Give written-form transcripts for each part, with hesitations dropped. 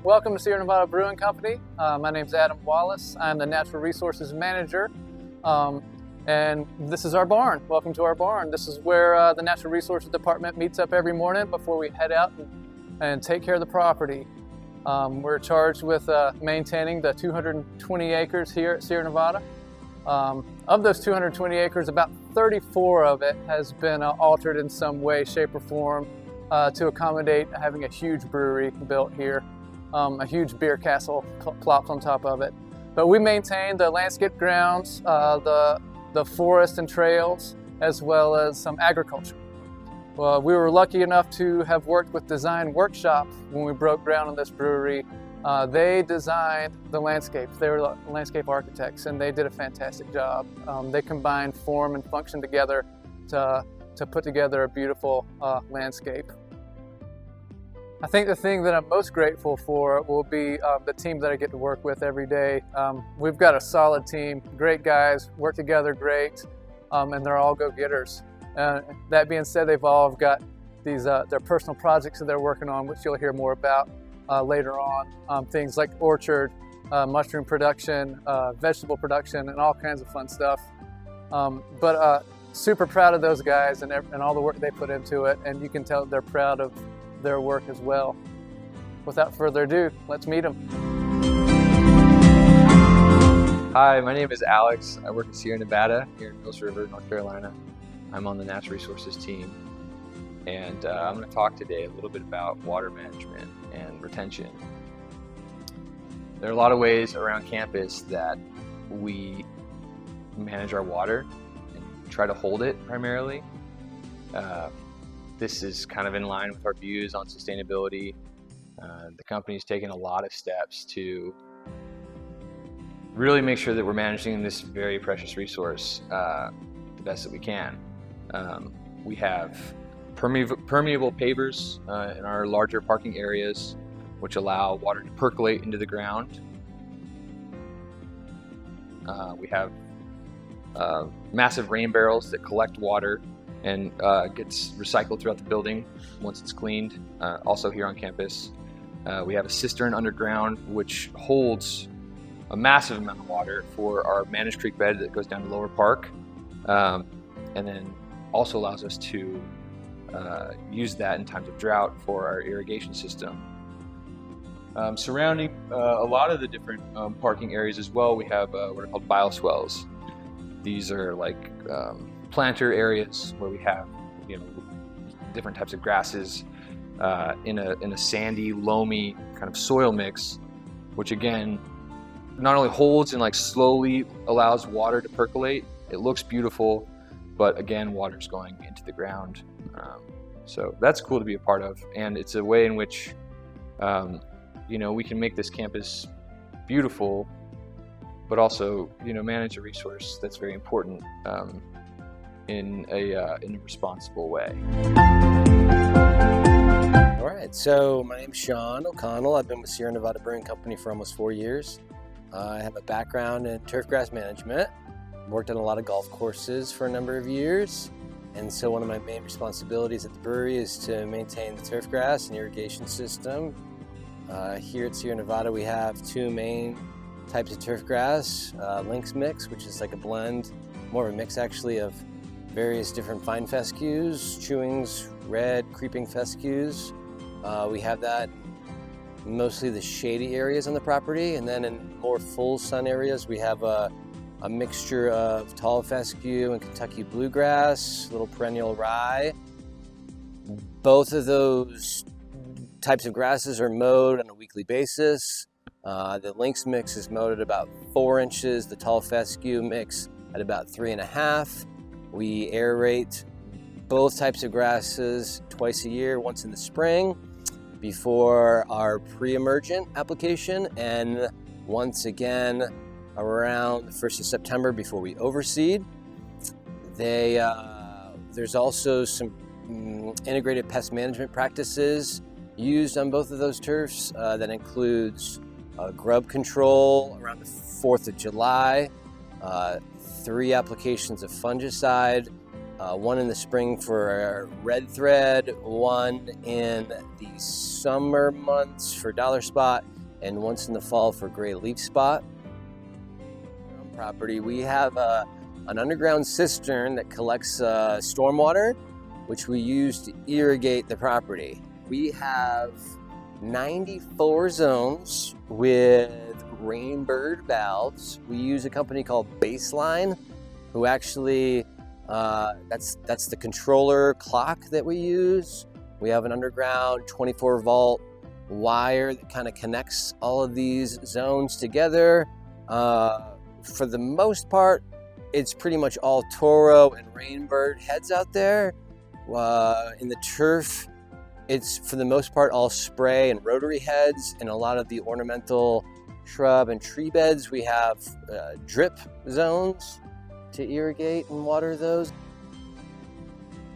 Welcome to Sierra Nevada Brewing Company. My name is Adam Wallace. I'm the Natural Resources Manager, and this is our barn. Welcome to our barn. This is where the Natural Resources Department meets up every morning before we head out and take care of the property. We're charged with maintaining the 220 acres here at Sierra Nevada. Of those 220 acres, about 34 of it has been altered in some way, shape, or form to accommodate having a huge brewery built here, a huge beer castle plopped on top of it. But we maintain the landscape grounds, the forest and trails, as well as some agriculture. Well, we were lucky enough to have worked with Design Workshop when we broke ground on this brewery. They designed the landscape. They were landscape architects, and they did a fantastic job. They combined form and function together to put together a beautiful landscape. I think the thing that I'm most grateful for will be the team that I get to work with every day. We've got a solid team, great guys, work together great, and they're all go-getters. That being said, they've all got these their personal projects that they're working on, which you'll hear more about later on. Things like orchard, mushroom production, vegetable production, and all kinds of fun stuff. But super proud of those guys and all the work they put into it, and you can tell they're proud of their work as well. Without further ado, let's meet them. Hi, my name is Alex. I work at Sierra Nevada here in Mills River, North Carolina. I'm on the Natural Resources team, and I'm going to talk today a little bit about water management and retention. There are a lot of ways around campus that we manage our water and try to hold it primarily. This is kind of in line with our views on sustainability. The company's taken a lot of steps to really make sure that we're managing this very precious resource the best that we can. We have permeable pavers in our larger parking areas, which allow water to percolate into the ground. We have massive rain barrels that collect water and gets recycled throughout the building once it's cleaned. Also here on campus, we have a cistern underground which holds a massive amount of water for our managed creek bed that goes down to Lower Park, and then also allows us to use that in times of drought for our irrigation system. Surrounding a lot of the different parking areas as well, we have what are called bioswales. These are like planter areas where we have different types of grasses in a sandy, loamy kind of soil mix, which again not only holds and slowly allows water to percolate. It looks beautiful, but again, water's going into the ground. So that's cool to be a part of, and it's a way in which we can make this campus beautiful, but also manage a resource that's very important in a responsible way. All right, so my name's Sean O'Connell. I've been with Sierra Nevada Brewing Company for almost 4 years. I have a background in turfgrass management. Worked on a lot of golf courses for a number of years, and so one of my main responsibilities at the brewery is to maintain the turfgrass and irrigation system. Here at Sierra Nevada, we have two main types of turfgrass: Lynx mix, which is like a blend, more of a mix actually, of various different fine fescues, chewings, red, creeping fescues. We have that in mostly the shady areas on the property, and then in more full sun areas, we have a mixture of tall fescue and Kentucky bluegrass, little perennial rye. Both of those types of grasses are mowed on a weekly basis. The Lynx mix is mowed at about 4 inches, the tall fescue mix at about 3.5. We aerate both types of grasses twice a year, once in the spring before our pre-emergent application, and once again around the 1st of September before we overseed. There's also some integrated pest management practices used on both of those turfs. That includes grub control around the 4th of July, 3 applications of fungicide, 1 in the spring for red thread, 1 in the summer months for dollar spot, and once in the fall for gray leaf spot. On property, we have an underground cistern that collects stormwater, which we use to irrigate the property. We have 94 zones with Rainbird valves. We use a company called Baseline, who actually, that's the controller clock that we use. We have an underground 24-volt wire that kind of connects all of these zones together. For the most part, it's pretty much all Toro and Rainbird heads out there. In the turf, it's for the most part all spray and rotary heads, and a lot of the ornamental shrub and tree beds, we have drip zones to irrigate and water those.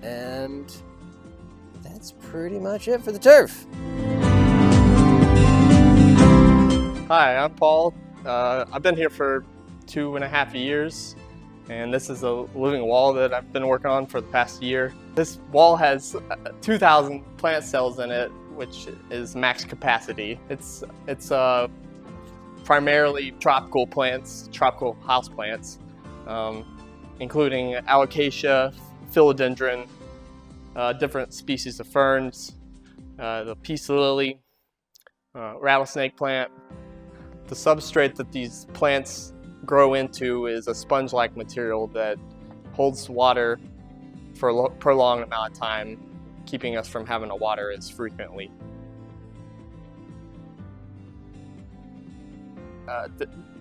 And that's pretty much it for the turf. Hi, I'm Paul. I've been here for 2.5 years, and this is a living wall that I've been working on for the past year. This wall has 2,000 plant cells in it, which is max capacity. It's primarily tropical plants, tropical house plants, including alocasia, philodendron, different species of ferns, the peace lily, rattlesnake plant. The substrate that these plants grow into is a sponge-like material that holds water for a prolonged amount of time, keeping us from having to water as frequently.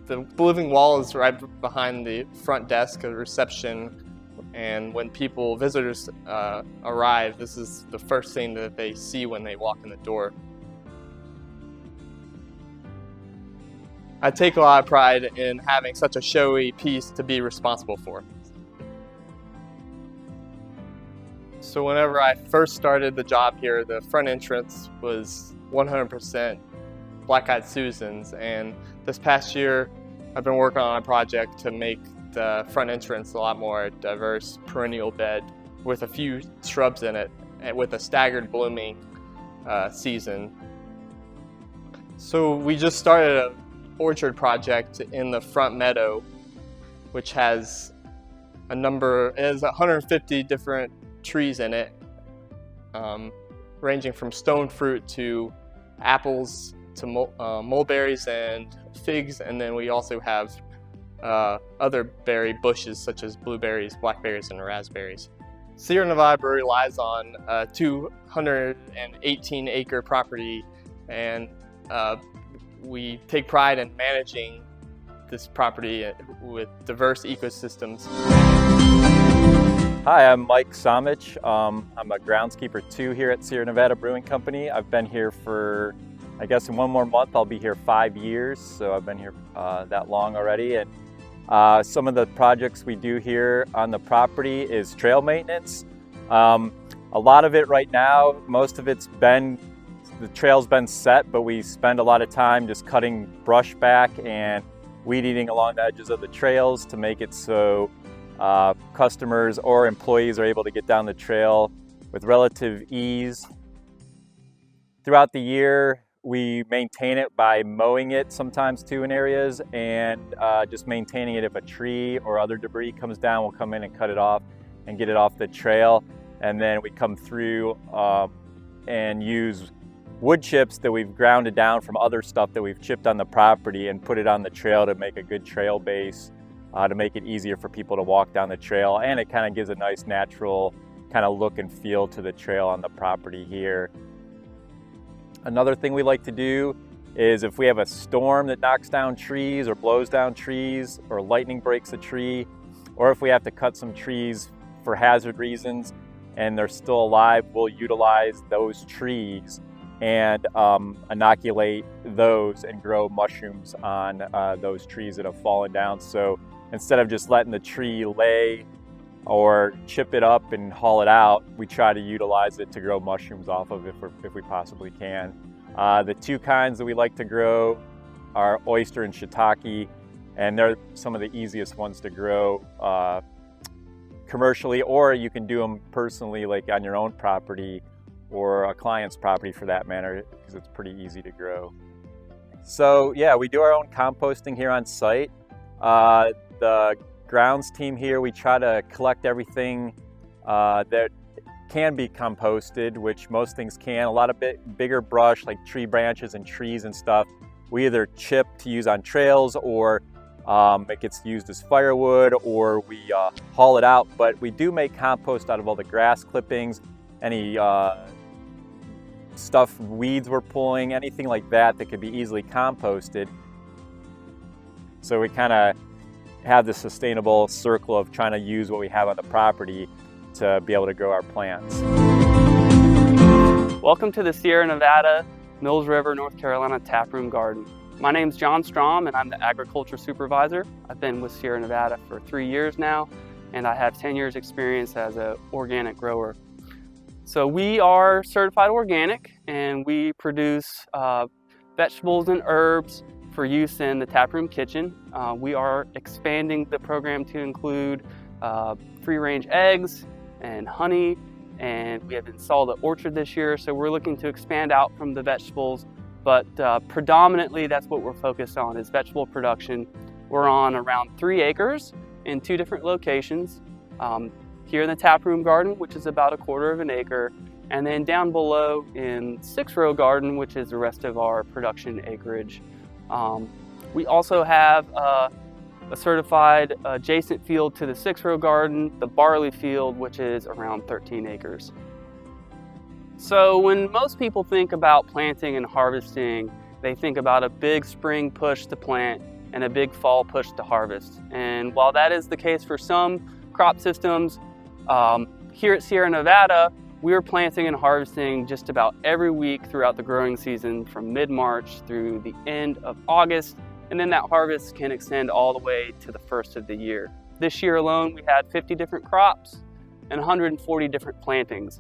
The living wall is right behind the front desk of reception, and when visitors arrive, this is the first thing that they see when they walk in the door. I take a lot of pride in having such a showy piece to be responsible for. So whenever I first started the job here, the front entrance was 100% Black-Eyed Susans, and this past year I've been working on a project to make the front entrance a lot more diverse perennial bed with a few shrubs in it and with a staggered blooming season. So we just started an orchard project in the front meadow, which has 150 different trees in it, ranging from stone fruit to apples to mulberries and figs, and then we also have other berry bushes such as blueberries, blackberries, and raspberries. Sierra Nevada Brewery lies on a 218-acre property, and we take pride in managing this property with diverse ecosystems. Hi, I'm Mike Samich. I'm a groundskeeper 2 here at Sierra Nevada Brewing Company. I've been here for, I guess in one more month, I'll be here 5 years, so I've been here that long already. And some of the projects we do here on the property is trail maintenance. A lot of it right now, most of it's been, the trail's been set, but we spend a lot of time just cutting brush back and weed eating along the edges of the trails to make it so customers or employees are able to get down the trail with relative ease. Throughout the year, we maintain it by mowing it sometimes too in areas, and just maintaining it. If a tree or other debris comes down, we'll come in and cut it off and get it off the trail. And then we come through and use wood chips that we've grounded down from other stuff that we've chipped on the property and put it on the trail to make a good trail base, to make it easier for people to walk down the trail. And it kind of gives a nice natural kind of look and feel to the trail on the property here. Another thing we like to do is if we have a storm that knocks down trees or blows down trees, or lightning breaks a tree, or if we have to cut some trees for hazard reasons and they're still alive, we'll utilize those trees and inoculate those and grow mushrooms on those trees that have fallen down. So instead of just letting the tree lay or chip it up and haul it out, we try to utilize it to grow mushrooms off of it if we possibly can. The two kinds that we like to grow are oyster and shiitake, and they're some of the easiest ones to grow commercially, or you can do them personally, like on your own property or a client's property for that matter, because it's pretty easy to grow. So yeah, we do our own composting here on site. The grounds team here, we try to collect everything that can be composted, which most things can. A lot of bigger brush like tree branches and trees and stuff, we either chip to use on trails, or it gets used as firewood, or we haul it out. But we do make compost out of all the grass clippings, any stuff, weeds we're pulling, anything like that that could be easily composted. So we kind of have the sustainable circle of trying to use what we have on the property to be able to grow our plants. Welcome to the Sierra Nevada Mills River, North Carolina taproom garden. My name's John Strom and I'm the agriculture supervisor. I've been with Sierra Nevada for 3 years now, and I have 10 years experience as an organic grower. So we are certified organic, and we produce vegetables and herbs for use in the taproom kitchen. We are expanding the program to include free-range eggs and honey, and we have installed an orchard this year, so we're looking to expand out from the vegetables, but predominantly that's what we're focused on, is vegetable production. We're on around 3 acres in 2 different locations. Here in the taproom garden, which is about 1/4 of an acre, and then down below in 6-row garden, which is the rest of our production acreage. We also have a certified adjacent field to the 6-row garden, the barley field, which is around 13 acres. So when most people think about planting and harvesting, they think about a big spring push to plant and a big fall push to harvest. And while that is the case for some crop systems, here at Sierra Nevada, we're planting and harvesting just about every week throughout the growing season from mid-March through the end of August, and then that harvest can extend all the way to the first of the year. This year alone, we had 50 different crops and 140 different plantings.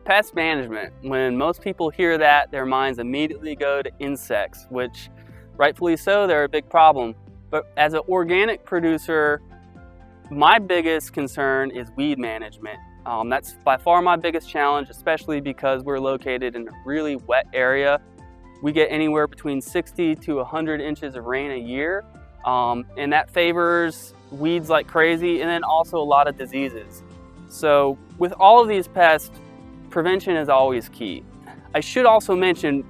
Pest management, when most people hear that, their minds immediately go to insects, which rightfully so, they're a big problem. But as an organic producer, my biggest concern is weed management. That's by far my biggest challenge, especially because we're located in a really wet area. We get anywhere between 60 to 100 inches of rain a year, and that favors weeds like crazy, and then also a lot of diseases. So with all of these pests, prevention is always key. I should also mention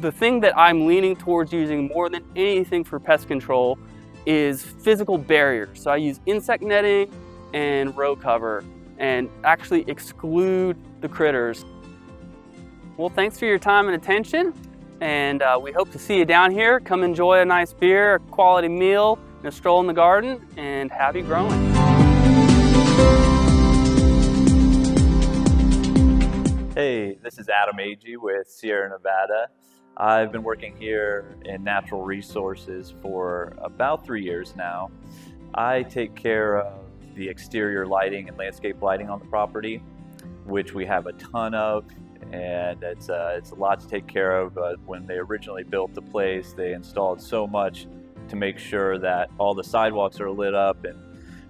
the thing that I'm leaning towards using more than anything for pest control is physical barriers. So I use insect netting and row cover and actually exclude the critters. Well, thanks for your time and attention, and we hope to see you down here. Come enjoy a nice beer, a quality meal, and a stroll in the garden, and happy growing. Hey, this is Adam Agee with Sierra Nevada. I've been working here in natural resources for about 3 years now. I take care of the exterior lighting and landscape lighting on the property, which we have a ton of, and it's a lot to take care of. When they originally built the place, they installed so much to make sure that all the sidewalks are lit up and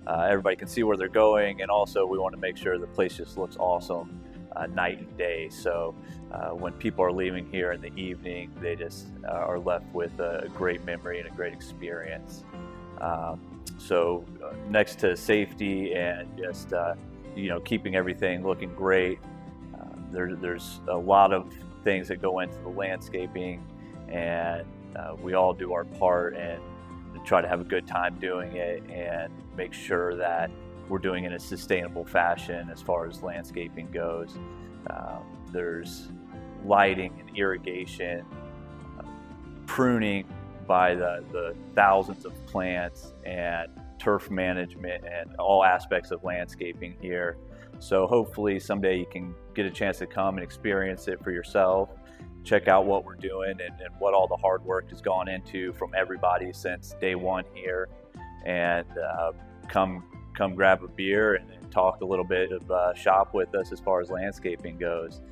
everybody can see where they're going, and also we want to make sure the place just looks awesome night and day. So when people are leaving here in the evening, they just are left with a great memory and a great experience. So next to safety and just keeping everything looking great, there's a lot of things that go into the landscaping, and we all do our part and try to have a good time doing it and make sure that we're doing it in a sustainable fashion as far as landscaping goes. There's lighting and irrigation, pruning by the thousands of plants, and turf management and all aspects of landscaping here. So hopefully someday you can get a chance to come and experience it for yourself, check out what we're doing and what all the hard work has gone into from everybody since day one here, and come grab a beer and talk a little bit of shop with us as far as landscaping goes.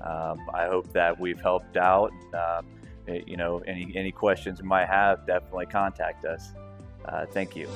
I hope that we've helped out. Any questions you might have, definitely contact us. Thank you.